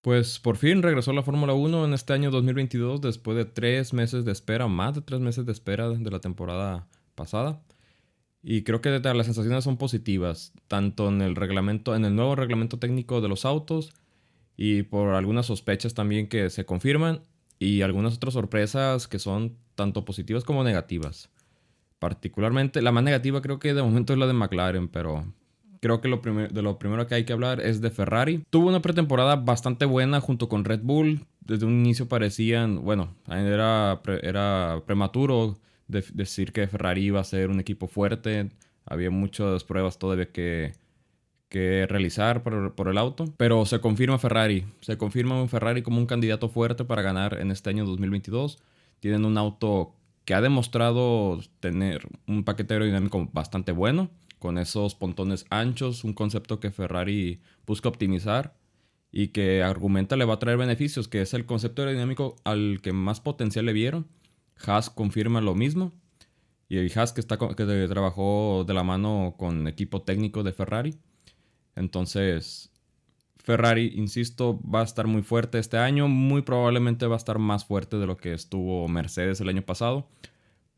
Pues por fin regresó la Fórmula Uno en este año 2022 después de 3 meses de espera, más de 3 meses de espera de la temporada pasada. Y creo que las sensaciones son positivas, tanto en el reglamento, en el nuevo reglamento técnico de los autos y por algunas sospechas también que se confirman y algunas otras sorpresas que son tanto positivas como negativas. Particularmente, la más negativa creo que de momento es la de McLaren, pero creo que de lo primero que hay que hablar es de Ferrari. Tuvo una pretemporada bastante buena junto con Red Bull. Desde un inicio parecían, bueno, era prematuro decir que Ferrari iba a ser un equipo fuerte. Había muchas pruebas todavía que realizar por el auto. Pero se confirma Ferrari. Se confirma un Ferrari como un candidato fuerte para ganar en este año 2022. Tienen un auto que ha demostrado tener un paquete aerodinámico bastante bueno, con esos pontones anchos, un concepto que Ferrari busca optimizar y que argumenta le va a traer beneficios, que es el concepto aerodinámico al que más potencial le vieron. Haas confirma lo mismo, y el Haas que trabajó de la mano con equipo técnico de Ferrari. Entonces, Ferrari, insisto, va a estar muy fuerte este año. Muy probablemente va a estar más fuerte de lo que estuvo Mercedes el año pasado.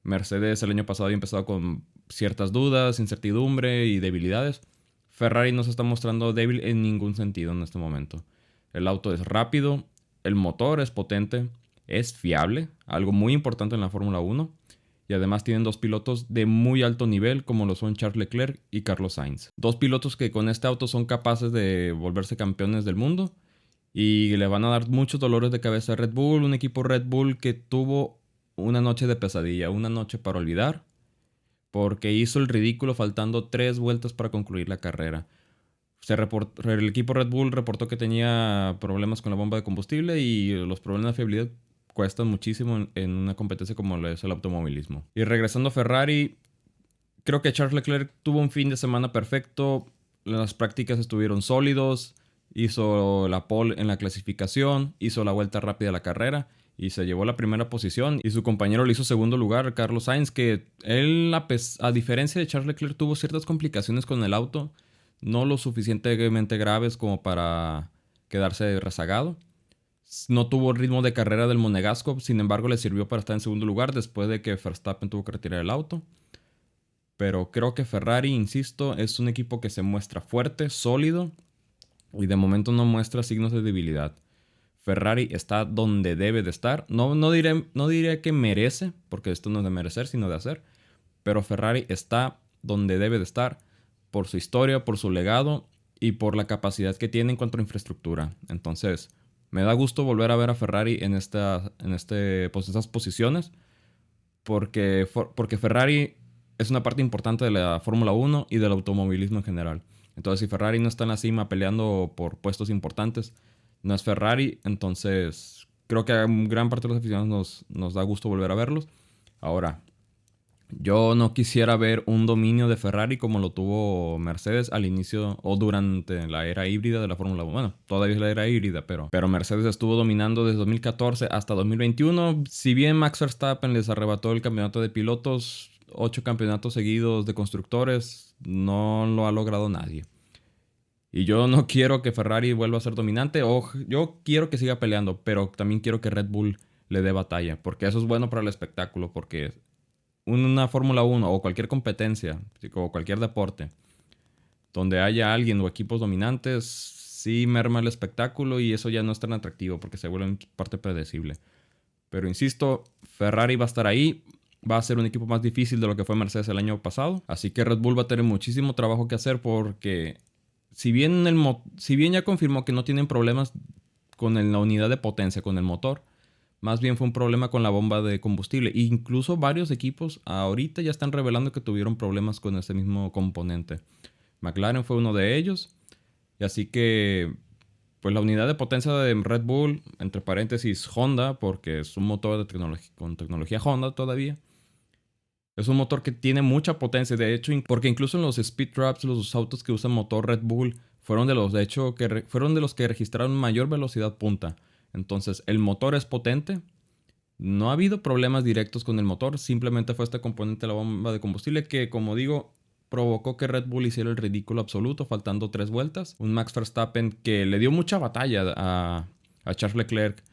Mercedes el año pasado había empezado con ciertas dudas, incertidumbre y debilidades. Ferrari no se está mostrando débil en ningún sentido en este momento. El auto es rápido, el motor es potente, es fiable, algo muy importante en la Fórmula Uno. Y además tienen dos pilotos de muy alto nivel como lo son Charles Leclerc y Carlos Sainz. Dos pilotos que con este auto son capaces de volverse campeones del mundo y le van a dar muchos dolores de cabeza a Red Bull, un equipo Red Bull que tuvo una noche de pesadilla, una noche para olvidar, porque hizo el ridículo faltando 3 vueltas para concluir la carrera. El equipo Red Bull reportó que tenía problemas con la bomba de combustible y los problemas de fiabilidad cuestan muchísimo en una competencia como lo es el automovilismo. Y regresando a Ferrari, creo que Charles Leclerc tuvo un fin de semana perfecto. Las prácticas estuvieron sólidos. Hizo la pole en la clasificación. Hizo la vuelta rápida a la carrera. Y se llevó la primera posición. Y su compañero le hizo segundo lugar, Carlos Sainz, que él, a diferencia de Charles Leclerc, tuvo ciertas complicaciones con el auto. No lo suficientemente graves como para quedarse rezagado. No tuvo el ritmo de carrera del Monegasco. Sin embargo, le sirvió para estar en segundo lugar después de que Verstappen tuvo que retirar el auto. Pero creo que Ferrari, insisto, es un equipo que se muestra fuerte, sólido y de momento no muestra signos de debilidad. Ferrari está donde debe de estar. No diré que merece, porque esto no es de merecer, sino de hacer. Pero Ferrari está donde debe de estar por su historia, por su legado y por la capacidad que tiene en cuanto a infraestructura. Entonces, me da gusto volver a ver a Ferrari pues, estas posiciones porque Ferrari es una parte importante de la Fórmula Uno y del automovilismo en general. Entonces, si Ferrari no está en la cima peleando por puestos importantes, no es Ferrari. Entonces, creo que a gran parte de los aficionados nos da gusto volver a verlos. Ahora, yo no quisiera ver un dominio de Ferrari como lo tuvo Mercedes al inicio o durante la era híbrida de la Fórmula 1. Bueno, todavía es la era híbrida, pero Mercedes estuvo dominando desde 2014 hasta 2021. Si bien Max Verstappen les arrebató el campeonato de pilotos, 8 campeonatos seguidos de constructores, no lo ha logrado nadie. Y yo no quiero que Ferrari vuelva a ser dominante, yo quiero que siga peleando, pero también quiero que Red Bull le dé batalla, porque eso es bueno para el espectáculo, porque una Fórmula 1 o cualquier competencia o cualquier deporte donde haya alguien o equipos dominantes, sí merma el espectáculo y eso ya no es tan atractivo porque se vuelve parte predecible. Pero insisto, Ferrari va a estar ahí, va a ser un equipo más difícil de lo que fue Mercedes el año pasado, así que Red Bull va a tener muchísimo trabajo que hacer porque si bien ya confirmó que no tienen problemas con la unidad de potencia, con el motor, más bien fue un problema con la bomba de combustible. E incluso varios equipos ahorita ya están revelando que tuvieron problemas con ese mismo componente. McLaren fue uno de ellos. Y así que, pues la unidad de potencia de Red Bull, entre paréntesis Honda, porque es un motor con tecnología Honda todavía. Es un motor que tiene mucha potencia. De hecho, porque incluso en los speed traps, los autos que usan motor Red Bull, fueron de los que registraron mayor velocidad punta. Entonces, el motor es potente. No ha habido problemas directos con el motor, simplemente fue este componente de la bomba de combustible que, como digo, provocó que Red Bull hiciera el ridículo absoluto, faltando 3 vueltas. Un Max Verstappen que le dio mucha batalla a Charles Leclerc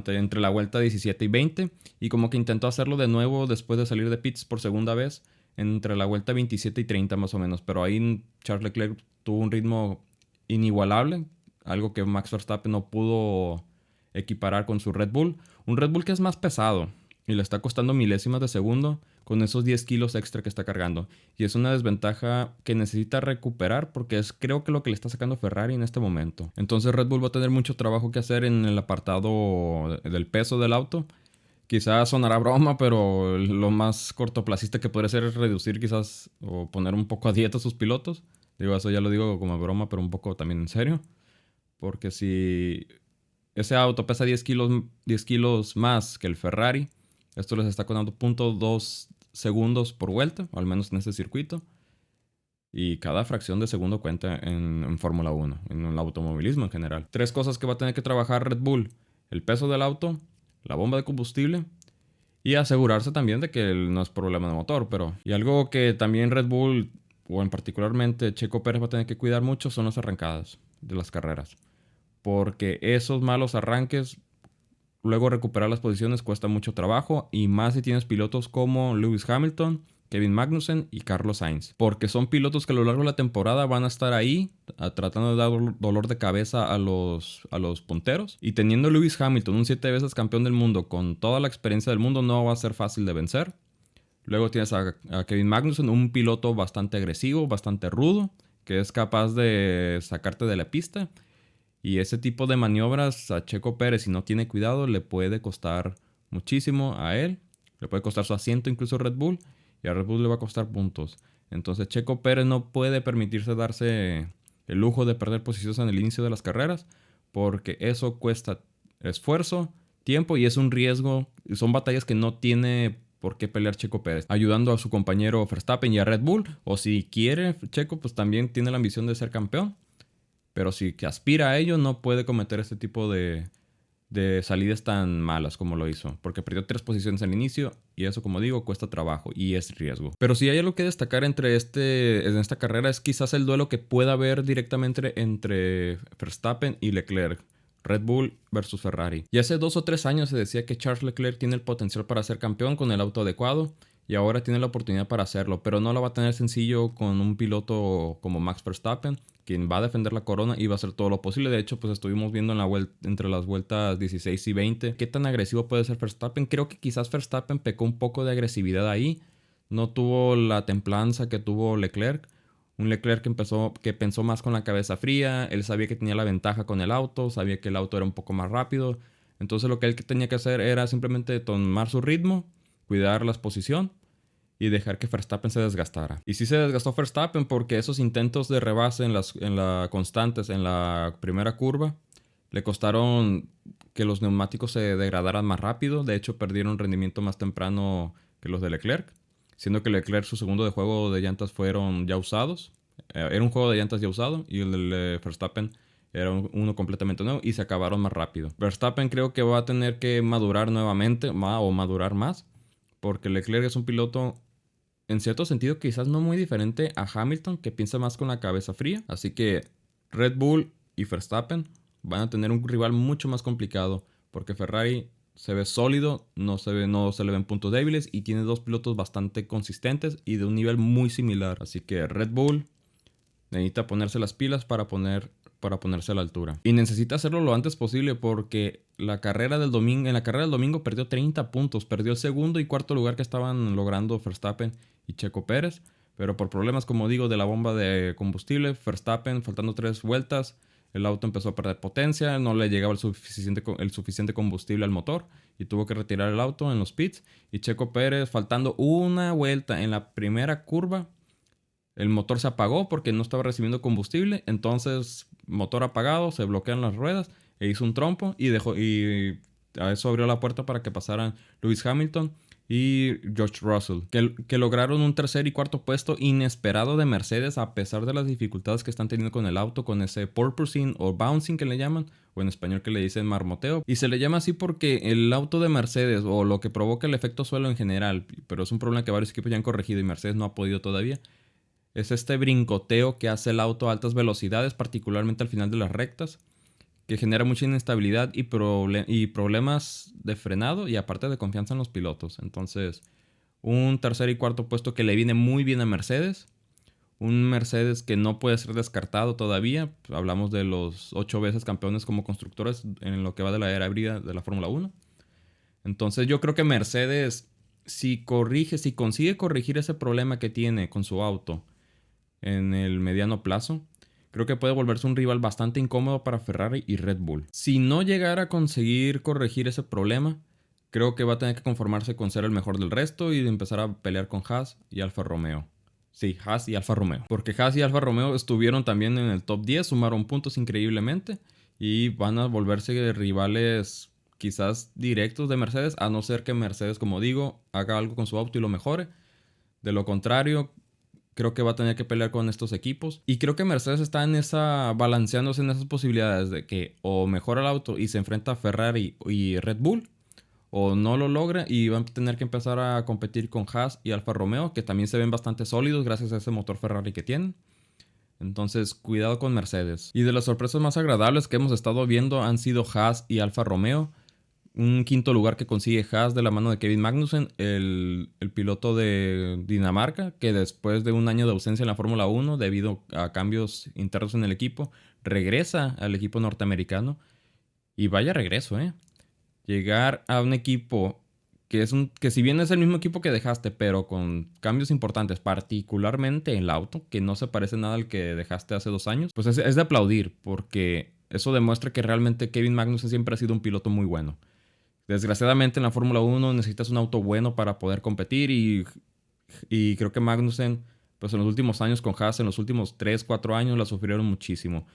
entre la vuelta 17 y 20, y como que intentó hacerlo de nuevo después de salir de pits por segunda vez entre la vuelta 27 y 30 más o menos, pero ahí Charles Leclerc tuvo un ritmo inigualable, algo que Max Verstappen no pudo equiparar con su Red Bull, un Red Bull que es más pesado y le está costando milésimas de segundo con esos 10 kilos extra que está cargando. Y es una desventaja que necesita recuperar porque es creo que lo que le está sacando Ferrari en este momento. Entonces Red Bull va a tener mucho trabajo que hacer en el apartado del peso del auto. Quizás sonará broma, pero lo más cortoplacista que podría ser es reducir quizás o poner un poco a dieta a sus pilotos. Digo, eso ya lo digo como broma, pero un poco también en serio. Porque si ese auto pesa 10 kilos más que el Ferrari, esto les está costando 0.2 segundos por vuelta, o al menos en ese circuito. Y cada fracción de segundo cuenta en Fórmula 1, en el automovilismo en general. Tres cosas que va a tener que trabajar Red Bull: el peso del auto, la bomba de combustible y asegurarse también de que no es problema de motor. Y algo que también Red Bull, o en particularmente Checo Pérez, va a tener que cuidar mucho son las arrancadas de las carreras. Porque esos malos arranques, luego recuperar las posiciones cuesta mucho trabajo, y más si tienes pilotos como Lewis Hamilton, Kevin Magnussen y Carlos Sainz. Porque son pilotos que a lo largo de la temporada van a estar ahí tratando de dar dolor de cabeza a los punteros. Y teniendo Lewis Hamilton, un 7 veces campeón del mundo, con toda la experiencia del mundo, no va a ser fácil de vencer. Luego tienes a Kevin Magnussen, un piloto bastante agresivo, bastante rudo, que es capaz de sacarte de la pista. Y ese tipo de maniobras a Checo Pérez, si no tiene cuidado, le puede costar muchísimo a él. Le puede costar su asiento incluso a Red Bull. Y a Red Bull le va a costar puntos. Entonces Checo Pérez no puede permitirse darse el lujo de perder posiciones en el inicio de las carreras, porque eso cuesta esfuerzo, tiempo y es un riesgo. Son batallas que no tiene por qué pelear Checo Pérez, ayudando a su compañero Verstappen y a Red Bull. O si quiere Checo, pues también tiene la ambición de ser campeón. Pero si que aspira a ello, no puede cometer este tipo de salidas tan malas como lo hizo. Porque perdió 3 posiciones al inicio y eso, como digo, cuesta trabajo y es riesgo. Pero si hay algo que destacar en esta carrera es quizás el duelo que pueda haber directamente entre Verstappen y Leclerc. Red Bull versus Ferrari. Y hace 2 o 3 años se decía que Charles Leclerc tiene el potencial para ser campeón con el auto adecuado. Y ahora tiene la oportunidad para hacerlo, pero no lo va a tener sencillo con un piloto como Max Verstappen, quien va a defender la corona y va a hacer todo lo posible. De hecho, pues estuvimos viendo entre las vueltas 16 y 20 qué tan agresivo puede ser Verstappen. Creo que quizás Verstappen pecó un poco de agresividad ahí. No tuvo la templanza que tuvo Leclerc. Un Leclerc que pensó más con la cabeza fría. Él sabía que tenía la ventaja con el auto, sabía que el auto era un poco más rápido. Entonces lo que él tenía que hacer era simplemente tomar su ritmo, cuidar la posición y dejar que Verstappen se desgastara. Y sí se desgastó Verstappen porque esos intentos de rebase constantes en la primera curva le costaron que los neumáticos se degradaran más rápido. De hecho, perdieron rendimiento más temprano que los de Leclerc, siendo que Leclerc su segundo de juego de llantas fueron ya usados. Era un juego de llantas ya usado y el de Verstappen era uno completamente nuevo y se acabaron más rápido. Verstappen creo que va a tener que madurar nuevamente o madurar más, porque Leclerc es un piloto en cierto sentido quizás no muy diferente a Hamilton, que piensa más con la cabeza fría. Así que Red Bull y Verstappen van a tener un rival mucho más complicado, porque Ferrari se ve sólido, no se le ven puntos débiles y tiene 2 pilotos bastante consistentes y de un nivel muy similar. Así que Red Bull necesita ponerse las pilas para ponerse a la altura. Y necesita hacerlo lo antes posible, porque en la carrera del domingo perdió 30 puntos. Perdió el segundo y cuarto lugar que estaban logrando Verstappen y Checo Pérez. Pero por problemas, como digo, de la bomba de combustible, Verstappen, faltando 3 vueltas, el auto empezó a perder potencia, no le llegaba el suficiente combustible al motor y tuvo que retirar el auto en los pits. Y Checo Pérez, faltando una vuelta en la primera curva, el motor se apagó porque no estaba recibiendo combustible. Entonces, motor apagado, se bloquean las ruedas e hizo un trompo y a eso abrió la puerta para que pasaran Lewis Hamilton y George Russell, que lograron un tercer y cuarto puesto inesperado de Mercedes, a pesar de las dificultades que están teniendo con el auto, con ese porpoising o bouncing que le llaman, o en español que le dicen marmoteo. Y se le llama así porque el auto de Mercedes, o lo que provoca el efecto suelo en general, pero es un problema que varios equipos ya han corregido y Mercedes no ha podido todavía, es este brincoteo que hace el auto a altas velocidades, particularmente al final de las rectas, que genera mucha inestabilidad y problemas de frenado y aparte de confianza en los pilotos. Entonces, un tercer y cuarto puesto que le viene muy bien a Mercedes. Un Mercedes que no puede ser descartado todavía. Hablamos de los 8 veces campeones como constructores en lo que va de la era híbrida de la Fórmula 1. Entonces yo creo que Mercedes, si consigue corregir ese problema que tiene con su auto en el mediano plazo, creo que puede volverse un rival bastante incómodo para Ferrari y Red Bull. Si no llegara a conseguir corregir ese problema, creo que va a tener que conformarse con ser el mejor del resto y empezar a pelear con Haas y Alfa Romeo. Sí, Haas y Alfa Romeo. Porque Haas y Alfa Romeo estuvieron también en el top 10, sumaron puntos increíblemente y van a volverse rivales quizás directos de Mercedes, a no ser que Mercedes, como digo, haga algo con su auto y lo mejore. De lo contrario, creo que va a tener que pelear con estos equipos. Y creo que Mercedes está balanceándose en esas posibilidades de que o mejora el auto y se enfrenta a Ferrari y Red Bull, o no lo logra y van a tener que empezar a competir con Haas y Alfa Romeo, que también se ven bastante sólidos gracias a ese motor Ferrari que tienen. Entonces, cuidado con Mercedes. Y de las sorpresas más agradables que hemos estado viendo han sido Haas y Alfa Romeo. Un quinto lugar que consigue Haas de la mano de Kevin Magnussen, el piloto de Dinamarca, que después de un año de ausencia en la Fórmula 1 debido a cambios internos en el equipo, regresa al equipo norteamericano. Y vaya regreso, ¿eh? Llegar a un equipo que si bien es el mismo equipo que dejaste, pero con cambios importantes, particularmente en el auto, que no se parece nada al que dejaste hace 2 años, pues es de aplaudir, porque eso demuestra que realmente Kevin Magnussen siempre ha sido un piloto muy bueno. Desgraciadamente en la Fórmula 1 necesitas un auto bueno para poder competir y creo que Magnussen, pues en los últimos años con Haas, en los últimos 3, 4 años la sufrieron muchísimo.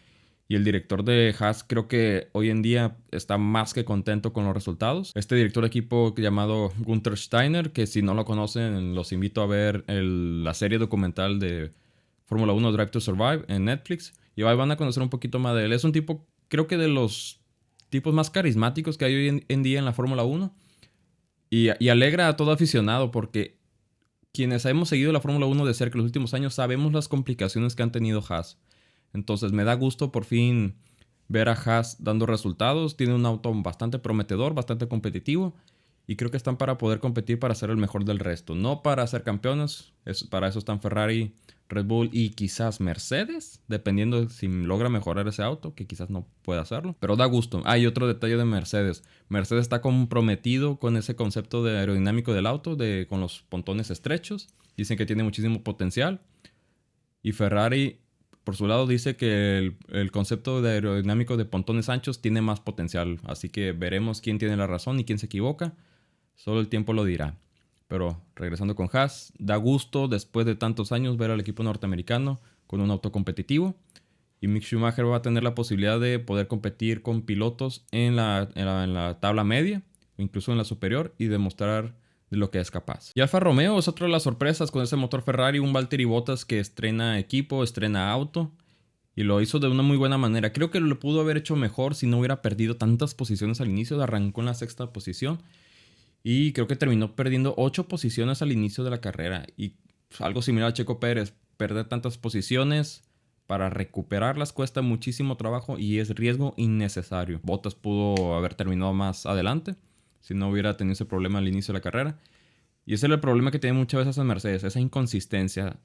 Y el director de Haas creo que hoy en día está más que contento con los resultados. Este director de equipo llamado Gunther Steiner, que si no lo conocen, los invito a ver la serie documental de Fórmula 1 Drive to Survive en Netflix. Y ahí van a conocer un poquito más de él. Es un tipo, creo que de los tipos más carismáticos que hay hoy en día en la Fórmula 1. Y alegra a todo aficionado porque quienes hemos seguido la Fórmula 1 de cerca en los últimos años sabemos las complicaciones que han tenido Haas. Entonces me da gusto por fin ver a Haas dando resultados. Tiene un auto bastante prometedor, bastante competitivo. Y creo que están para poder competir para ser el mejor del resto. No para ser campeones. Para eso están Ferrari, Red Bull y quizás Mercedes. Dependiendo de si logra mejorar ese auto. Que quizás no pueda hacerlo. Pero da gusto. Hay otro detalle de Mercedes. Mercedes está comprometido con ese concepto de aerodinámico del auto. Con los pontones estrechos. Dicen que tiene muchísimo potencial. Y Ferrari, por su lado, dice que el concepto de aerodinámico de pontones anchos tiene más potencial. Así que veremos quién tiene la razón y quién se equivoca. Solo el tiempo lo dirá. Pero regresando con Haas, da gusto después de tantos años ver al equipo norteamericano con un auto competitivo. Y Mick Schumacher va a tener la posibilidad de poder competir con pilotos en la tabla media, o incluso en la superior, y demostrar de lo que es capaz. Y Alfa Romeo es otra de las sorpresas con ese motor Ferrari, un Valtteri Bottas que estrena equipo, estrena auto. Y lo hizo de una muy buena manera. Creo que lo pudo haber hecho mejor si no hubiera perdido tantas posiciones al inicio. Arrancó en la sexta posición. Y creo que terminó perdiendo 8 posiciones al inicio de la carrera. Y algo similar a Checo Pérez. Perder tantas posiciones para recuperarlas cuesta muchísimo trabajo y es riesgo innecesario. Bottas pudo haber terminado más adelante si no hubiera tenido ese problema al inicio de la carrera. Y ese es el problema que tiene muchas veces en Mercedes, esa inconsistencia.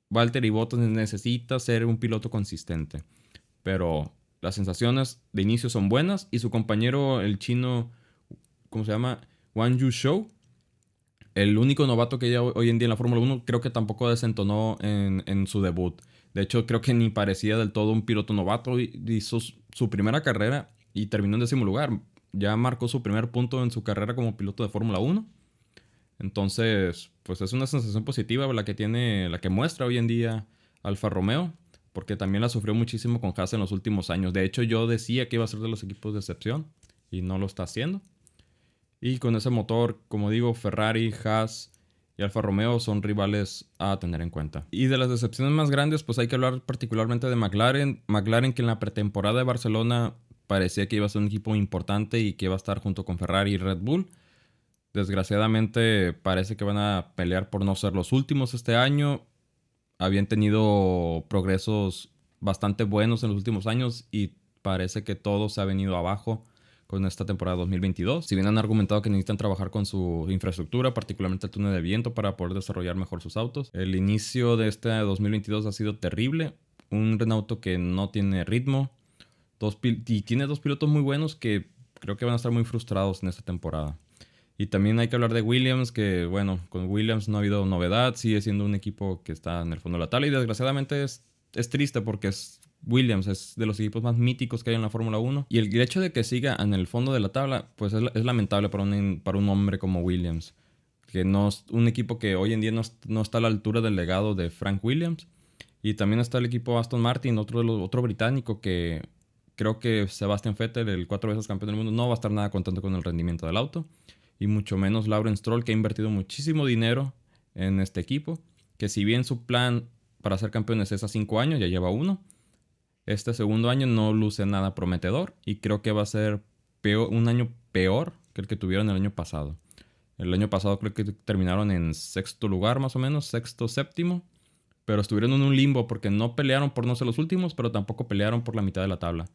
Valtteri Bottas necesita ser un piloto consistente. Pero las sensaciones de inicio son buenas y su compañero, el chino, ¿cómo se llama? Wang Yu Zhou, el único novato que hay hoy en día en la Fórmula 1, creo que tampoco desentonó en su debut. De hecho, creo que ni parecía del todo un piloto novato. Hizo su primera carrera y terminó en 10º lugar. Ya marcó su primer punto en su carrera como piloto de Fórmula 1. Entonces, pues es una sensación positiva la que muestra hoy en día Alfa Romeo, porque también la sufrió muchísimo con Haas en los últimos años. De hecho, yo decía que iba a ser de los equipos de excepción y no lo está haciendo. Y con ese motor, como digo, Ferrari, Haas y Alfa Romeo son rivales a tener en cuenta. Y de las decepciones más grandes, pues hay que hablar particularmente de McLaren. McLaren, que en la pretemporada de Barcelona parecía que iba a ser un equipo importante y que iba a estar junto con Ferrari y Red Bull. Desgraciadamente parece que van a pelear por no ser los últimos este año. Habían tenido progresos bastante buenos en los últimos años y parece que todo se ha venido abajo con esta temporada 2022. Si bien han argumentado que necesitan trabajar con su infraestructura, particularmente el túnel de viento, para poder desarrollar mejor sus autos. El inicio de este 2022 ha sido terrible. Un Renault que no tiene ritmo. Y tiene dos pilotos muy buenos que creo que van a estar muy frustrados en esta temporada. Y también hay que hablar de Williams, que bueno, con Williams no ha habido novedad. Sigue siendo un equipo que está en el fondo de la tabla. Y desgraciadamente es triste porque Williams es de los equipos más míticos que hay en la Fórmula 1. Y el hecho de que siga en el fondo de la tabla, pues es lamentable para un hombre como Williams. Que no es un equipo que hoy en día no está a la altura del legado de Frank Williams. Y también está el equipo Aston Martin, otro británico que creo que Sebastian Vettel, el 4 veces campeón del mundo, no va a estar nada contento con el rendimiento del auto. Y mucho menos Lawrence Stroll, que ha invertido muchísimo dinero en este equipo. Que si bien su plan para ser campeones es a 5 años, ya lleva 1. Este segundo año no luce nada prometedor. Y creo que va a ser un año peor que el que tuvieron el año pasado. El año pasado creo que terminaron en sexto lugar más o menos, sexto, séptimo. Pero estuvieron en un limbo porque no pelearon por no ser los últimos, pero tampoco pelearon por la mitad de la tabla.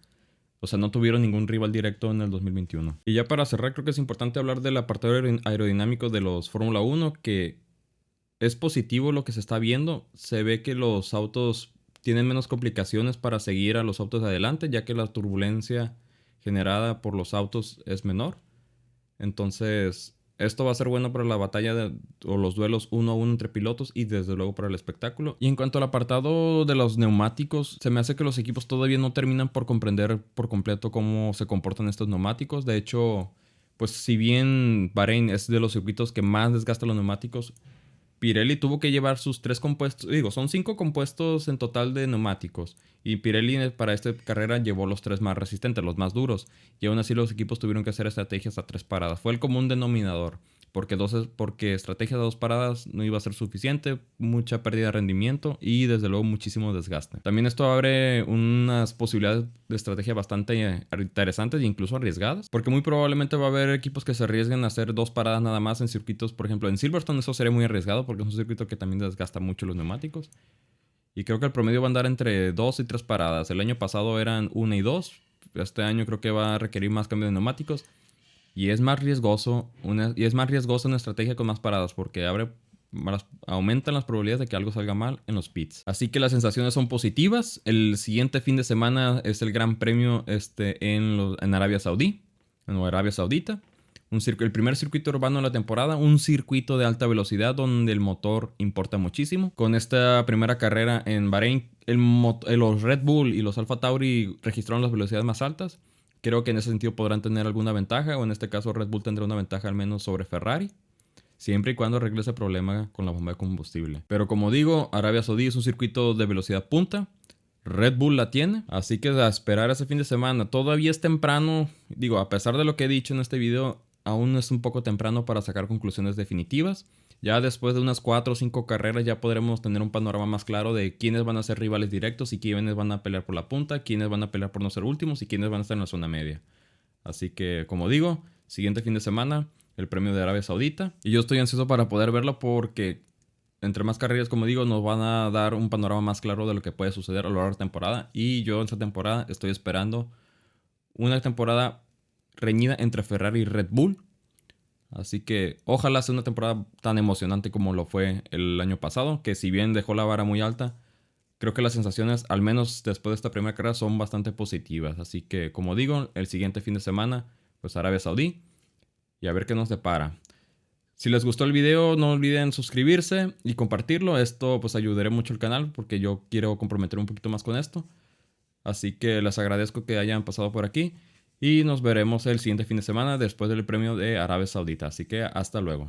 O sea, no tuvieron ningún rival directo en el 2021. Y ya para cerrar, creo que es importante hablar del apartado aerodinámico de los Fórmula 1, que es positivo lo que se está viendo. Se ve que los autos tienen menos complicaciones para seguir a los autos de adelante, ya que la turbulencia generada por los autos es menor. Entonces, esto va a ser bueno para la batalla o los duelos 1 a 1 entre pilotos y desde luego para el espectáculo. Y en cuanto al apartado de los neumáticos, se me hace que los equipos todavía no terminan por comprender por completo cómo se comportan estos neumáticos. De hecho, pues si bien Bahrein es de los circuitos que más desgasta los neumáticos, Pirelli tuvo que llevar sus 3 compuestos, son 5 compuestos en total de neumáticos. Y Pirelli para esta carrera llevó los 3 más resistentes, los más duros. Y aún así los equipos tuvieron que hacer estrategias a 3 paradas. Fue el común denominador. Porque estrategia de 2 paradas no iba a ser suficiente, mucha pérdida de rendimiento y desde luego muchísimo desgaste. También esto abre unas posibilidades de estrategia bastante interesantes e incluso arriesgadas, porque muy probablemente va a haber equipos que se arriesguen a hacer 2 paradas nada más en circuitos, por ejemplo en Silverstone eso sería muy arriesgado porque es un circuito que también desgasta mucho los neumáticos. Y creo que el promedio va a andar entre 2 y 3 paradas. El año pasado eran 1 y 2. Este año creo que va a requerir más cambio de neumáticos. Y es más riesgoso una estrategia con más paradas porque aumentan las probabilidades de que algo salga mal en los pits. Así que las sensaciones son positivas. El siguiente fin de semana es el Gran Premio en Arabia Saudí, en Arabia Saudita. El primer circuito urbano de la temporada, un circuito de alta velocidad donde el motor importa muchísimo. Con esta primera carrera en Bahrein, los Red Bull y los Alfa Tauri registraron las velocidades más altas. Creo que en ese sentido podrán tener alguna ventaja, o en este caso Red Bull tendrá una ventaja al menos sobre Ferrari, siempre y cuando arregle ese problema con la bomba de combustible. Pero como digo, Arabia Saudí es un circuito de velocidad punta, Red Bull la tiene, así que a esperar ese fin de semana. Todavía es temprano, a pesar de lo que he dicho en este video, aún es un poco temprano para sacar conclusiones definitivas. Ya después de unas 4 o 5 carreras ya podremos tener un panorama más claro de quiénes van a ser rivales directos y quiénes van a pelear por la punta, quiénes van a pelear por no ser últimos y quiénes van a estar en la zona media. Así que, como digo, siguiente fin de semana, el premio de Arabia Saudita. Y yo estoy ansioso para poder verlo porque entre más carreras, como digo, nos van a dar un panorama más claro de lo que puede suceder a lo largo de la temporada. Y yo en esta temporada estoy esperando una temporada reñida entre Ferrari y Red Bull. Así que ojalá sea una temporada tan emocionante como lo fue el año pasado, que si bien dejó la vara muy alta, creo que las sensaciones, al menos después de esta primera carrera, son bastante positivas. Así que, como digo, el siguiente fin de semana, pues Arabia Saudí, y a ver qué nos depara. Si les gustó el video, no olviden suscribirse y compartirlo. Esto pues ayudará mucho al canal porque yo quiero comprometer un poquito más con esto. Así que les agradezco que hayan pasado por aquí. Y nos veremos el siguiente fin de semana después del premio de Arabia Saudita. Así que hasta luego.